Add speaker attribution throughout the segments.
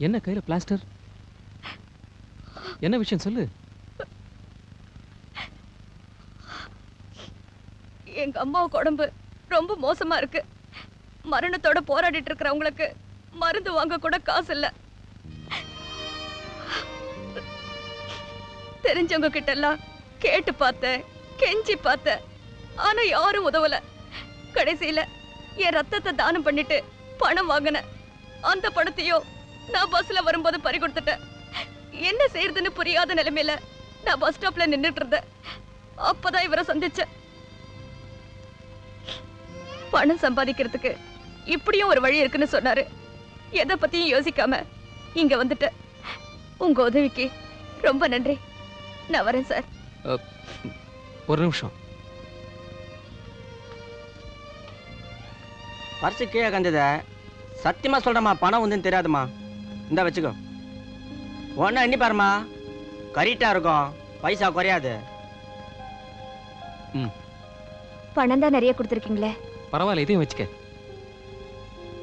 Speaker 1: என்ன கையில பிளாஸ்டர்? என்ன விஷயம் சொல்லு.
Speaker 2: எங்க அம்மாவுக்கு உடம்பு ரொம்ப மோசமா இருக்கு. மரணத்தோட போராடிட்டு இருக்கிறவங்களுக்கு மருந்து வாங்க கூட காசு இல்ல. தெரிஞ்சவங்க கிட்ட எல்லாம் கேட்டு பார்த்தேன், கெஞ்சி பார்த்தேன். ஆனா யாரும் உதவல. கடைசியில என் ரத்தத்தை தானம் பண்ணிட்டு பணம் வாங்கினேன். அந்த பணத்தையும் நான் பஸ்ல வரும்போது பறி கொடுத்துட்டேன். என்ன செய்யறதுன்னு புரியாத நிலைமையில நான் பஸ் ஸ்டாப்ல நின்னுட்டு இருந்தேன். அப்பதான் இவரை சந்திச்சேன். பணம் சம்பாதிக்கிறதுக்கு இப்படியும் ஒரு வழி இருக்குன்னு சொன்னாரு. எதை பத்தியும் யோசிக்காம இங்க வந்துட்டேன். உங்க உதவிக்கு ரொம்ப நன்றி. நான் வரேன் சார்.
Speaker 1: ஒரு நிமிஷம்.
Speaker 3: பர்ஸு கீழே கந்தத சத்தியமா சொல்றமா, பணம் வந்து தெரியாதுமா. இந்த வச்சுக்கோ. ஒன்னும் எண்ணி பாருமா, கரெக்டா இருக்கும், பைசா குறையாது.
Speaker 2: பணம் தான் நிறைய கொடுத்துருக்கீங்களே.
Speaker 1: பரவாயில்ல, இதையும் வச்சுக்க.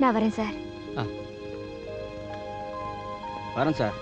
Speaker 2: நான் வரேன் சார்.
Speaker 3: வரேன் சார்.